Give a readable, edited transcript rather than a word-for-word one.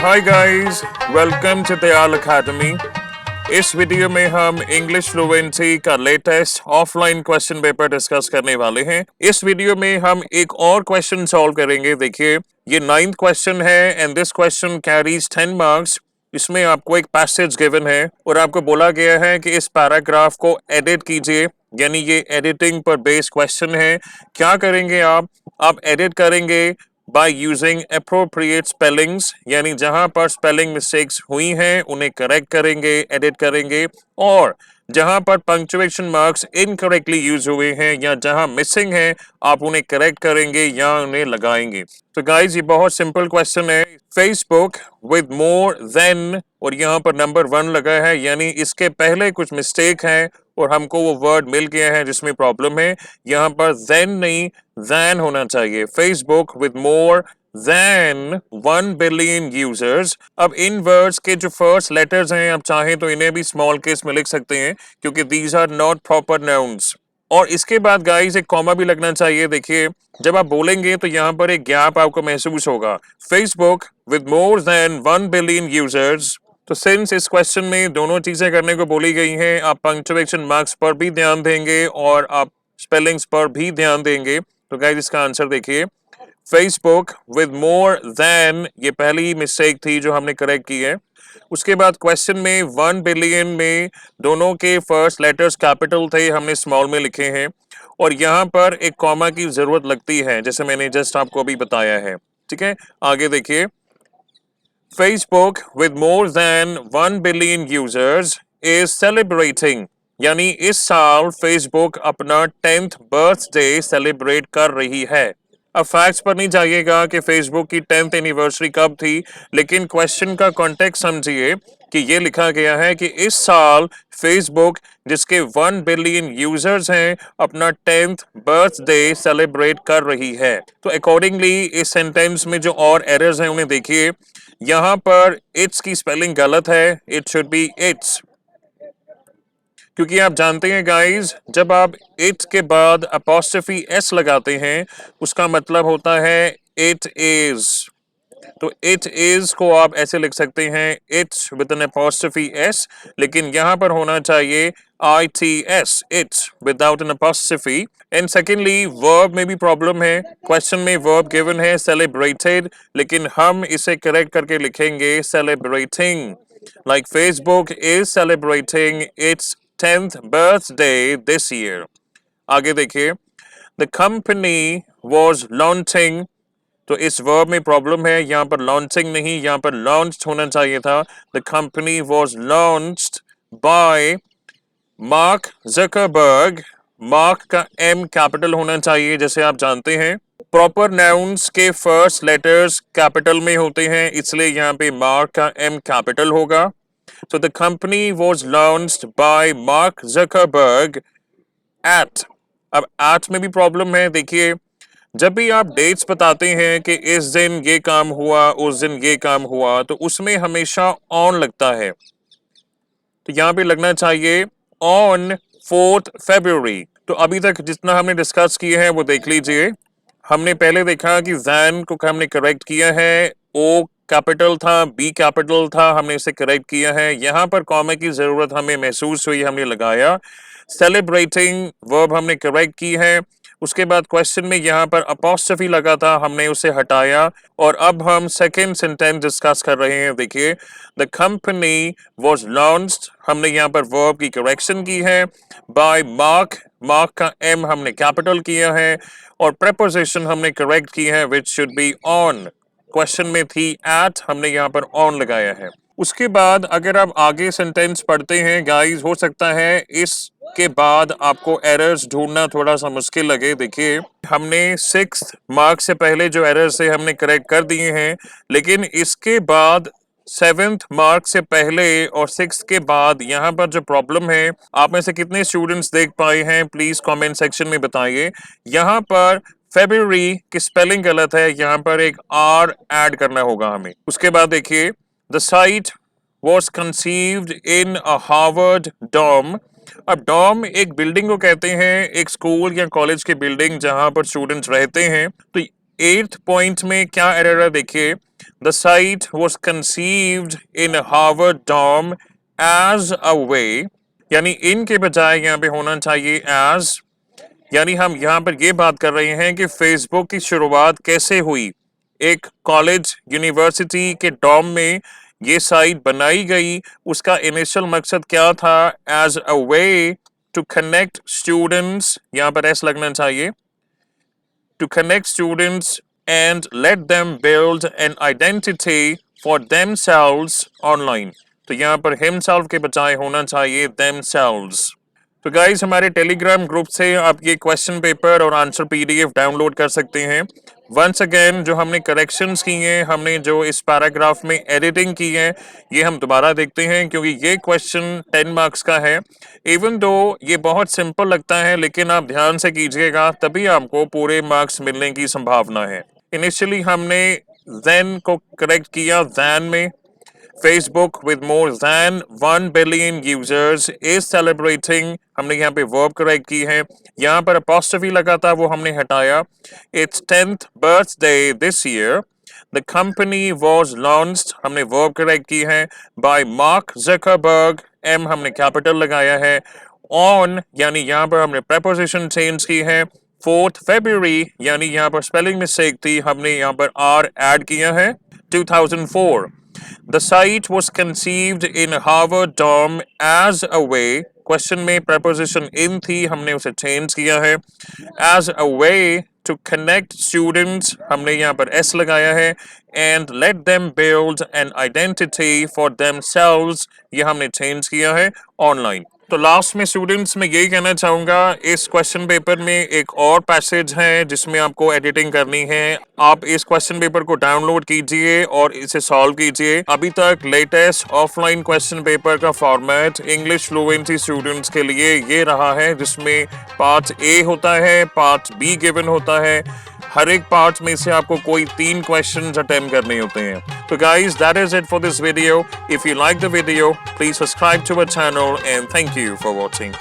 Hi guys, welcome to Dayal academy. इस video में हम इंग्लिश फ्लुएंसी का latest offline question paper discuss करने वाले हैं। इस वीडियो में हम एक और क्वेश्चन सॉल्व करेंगे। देखिए, ये 9th क्वेश्चन है and this question carries 10 marks. इसमें आपको एक पैसेज गिवन है और आपको बोला गया है कि इस पैराग्राफ को एडिट कीजिए, यानी ये एडिटिंग पर बेस्ड क्वेश्चन है। क्या करेंगे आप एडिट करेंगे by using appropriate spellings, यानी जहां पर स्पेलिंग मिस्टेक्स हुई हैं उन्हें करेक्ट करेंगे, एडिट करेंगे, और जहां पर पंक्चुएशन मार्क्स इनकरेक्टली यूज हुए हैं या जहां मिसिंग है आप उन्हें करेक्ट करेंगे या उन्हें लगाएंगे। तो गाइज ये बहुत सिंपल क्वेश्चन है। फेसबुक विद मोर देन और यहाँ पर नंबर 1 लगा है, यानी इसके पहले कुछ मिस्टेक है और हमको वो वर्ड मिल गया है जिसमें प्रॉब्लम है। यहाँ पर देन नहीं than होना चाहिए। Facebook with more than 1 billion users. अब इन वर्ड्स के जो फर्स्ट लेटर्स हैं आप चाहें तो इन्हें भी स्मॉल केस में लिख सकते हैं क्योंकि these are not proper nouns. और इसके बाद गाइस एक कॉमा भी लगना चाहिए। देखिए, जब आप बोलेंगे तो यहाँ पर एक गैप आपको महसूस होगा। Facebook with more than 1 billion users. तो सिंस इस क्वेश्चन में दोनों चीजें करने को बोली गई हैं, आप पंक्चुएशन मार्क्स पर भी ध्यान देंगे और आप स्पेलिंग्स पर भी ध्यान देंगे। तो गाइस इसका आंसर देखिए, फेसबुक विद मोर देन, ये पहली मिस्टेक थी जो हमने करेक्ट की है। उसके बाद क्वेश्चन में 1 बिलियन में दोनों के फर्स्ट लेटर्स कैपिटल थे, हमने स्मॉल में लिखे हैं और यहाँ पर एक कॉमा की जरूरत लगती है जैसे मैंने जस्ट आपको अभी बताया है। ठीक है, आगे देखिए, Facebook with more than 1 billion users is celebrating, यानी इस साल फेसबुक अपना 10th बर्थडे सेलिब्रेट कर रही है। अब फैक्ट्स पर नहीं जाइएगा कि फेसबुक की 10th एनिवर्सरी कब थी, लेकिन क्वेश्चन का कॉन्टेक्स्ट समझिए कि ये लिखा गया है कि इस साल फेसबुक जिसके 1 बिलियन यूजर्स हैं अपना 10th बर्थडे सेलिब्रेट कर रही है। तो अकॉर्डिंगली इस सेंटेंस में जो और एरर्स हैं उन्हें देखिए। यहाँ पर इट्स की स्पेलिंग गलत है, इट शुड बी इट्स, क्योंकि आप जानते हैं गाइस, जब आप इट के बाद अपॉस्ट्रोफी एस लगाते हैं उसका मतलब होता है इट इज। तो इट इज को आप ऐसे लिख सकते हैं, it's with an apostrophe S, लेकिन यहां पर होना चाहिए I T S, it's without an apostrophe. And secondly verb में भी प्रॉब्लम है। क्वेश्चन में वर्ब गिवन है सेलिब्रेटेड, लेकिन हम इसे करेक्ट करके लिखेंगे celebrating. Like Facebook is celebrating its 10th birthday this year. आगे देखिए, the company was launching, तो इस वर्ब में प्रॉब्लम है, यहाँ पर लॉन्चिंग नहीं, यहाँ पर लॉन्च्ड होना चाहिए था। The company was launched by mark Zuckerberg. Mark का एम कैपिटल होना चाहिए जैसे आप जानते हैं। प्रॉपर नाउन्स के फर्स्ट लेटर्स कैपिटल में होते हैं, इसलिए यहाँ पे मार्क का एम कैपिटल होगा। तो the company was launched by Mark Zuckerberg at. अब एट में भी प्रॉब्लम है। देखिए, जब भी आप डेट्स बताते हैं कि इस दिन ये काम हुआ, उस दिन ये काम हुआ, तो उसमें हमेशा ऑन लगता है। तो यहाँ पे लगना चाहिए ऑन 4th February। तो अभी तक जितना हमने डिस्कस किया है वो देख लीजिए। हमने पहले देखा कि जैन को हमने करेक्ट किया है, ओ कैपिटल था, बी कैपिटल था, हमने इसे करेक्ट किया है। यहाँ पर कॉमा की जरूरत हमें महसूस हुई, हमने लगाया। सेलिब्रेटिंग वर्ब हमने करेक्ट की है। उसके बाद क्वेश्चन में यहाँ पर अपॉस्ट्रोफी लगा था, हमने उसे हटाया। और अब हम सेकेंड सेंटेंस डिस्कस कर रहे हैं। देखिए, द कंपनी वाज लॉन्च्ड, हमने यहाँ पर वर्ब की करेक्शन की है। बाय मार्क, मार्क का एम हमने कैपिटल किया है और प्रेपोजिशन हमने करेक्ट की है which should be on. Question में थी एट, हमने यहाँ पर ऑन लगाया है। उसके बाद अगर आप आगे सेंटेंस पढ़ते हैं गाइस, हो सकता है इसके बाद आपको एरर्स ढूंढना थोड़ा सा मुश्किल लगे। देखिए, हमने 6th मार्क से पहले जो एरर्स है हमने करेक्ट कर दिए हैं, लेकिन इसके बाद 7th मार्क से पहले और 6th के बाद यहाँ पर जो प्रॉब्लम है, आप में से कितने स्टूडेंट्स देख पाए हैं प्लीज कमेंट सेक्शन में बताइए। यहाँ पर फेब्रुअरी की स्पेलिंग गलत है, यहाँ पर एक आर ऐड करना होगा हमें। उसके बाद देखिए, the site was conceived in a Harvard dorm. अब डॉम एक बिल्डिंग को कहते हैं, एक स्कूल या कॉलेज की बिल्डिंग जहां पर स्टूडेंट्स रहते हैं। तो 8th पॉइंट में क्या एरर है देखिए, the site was conceived in Harvard dorm as a way, यानी इन के बजाय यहाँ पे होना चाहिए एज, यानी हम यहाँ पर ये बात कर रहे हैं कि फेसबुक की शुरुआत कैसे हुई। एक कॉलेज यूनिवर्सिटी के डॉम में ये साइट बनाई गई, उसका इनिशियल मकसद क्या था, as a way to connect students, यहाँ पर एस लगना चाहिए, to connect students and let them build an identity for themselves online। तो यहाँ पर himself के बजाय होना चाहिए themselves। तो गाइज हमारे टेलीग्राम ग्रुप से आप ये क्वेश्चन पेपर और आंसर पीडीएफ डाउनलोड कर सकते हैं। वंस अगेन जो हमने करेक्शंस की हैं, हमने जो इस पैराग्राफ में एडिटिंग की है, ये हम दोबारा देखते हैं क्योंकि ये क्वेश्चन 10 मार्क्स का है। इवन दो ये बहुत सिंपल लगता है, लेकिन आप ध्यान से कीजिएगा तभी आपको पूरे मार्क्स मिलने की संभावना है। इनिशियली हमने then को करेक्ट किया, then में Facebook with more than 1 billion users is celebrating, हमने यहाँ पे verb करेक्ट की है, यहाँ पर apostrophe लगा था वो हमने हटाया, its 10th birthday this year, the company was launched, हमने verb करेक्ट की है, by Mark Zuckerberg, M हमने capital लगाया है, on यानी यहाँ पर हमने preposition change की है, 4th February यानी यहाँ पर spelling mistake थी, हमने यहाँ पर R add किया है, 2004। The site was conceived in Harvard Dome as a way, question में preposition in थी, हमने उसे change किया है, as a way to connect students, हमने यहाँ पर S लगाया है, and let them build an identity for themselves, ये हमने change किया है online। तो लास्ट में स्टूडेंट्स मैं यही कहना चाहूँगा, इस क्वेश्चन पेपर में एक और पैसेज है जिसमें आपको एडिटिंग करनी है। आप इस क्वेश्चन पेपर को डाउनलोड कीजिए और इसे सॉल्व कीजिए। अभी तक लेटेस्ट ऑफलाइन क्वेश्चन पेपर का फॉर्मेट इंग्लिश फ्लुएंसी स्टूडेंट्स के लिए ये रहा है, जिसमें पार्ट ए होता है, पार्ट बी गिवन होता है, हर एक पार्ट में से आपको कोई 3 क्वेश्चंस अटेम्प्ट करने होते हैं। तो guys, that is it for this video. If you like the video, please subscribe to our channel and thank you for watching.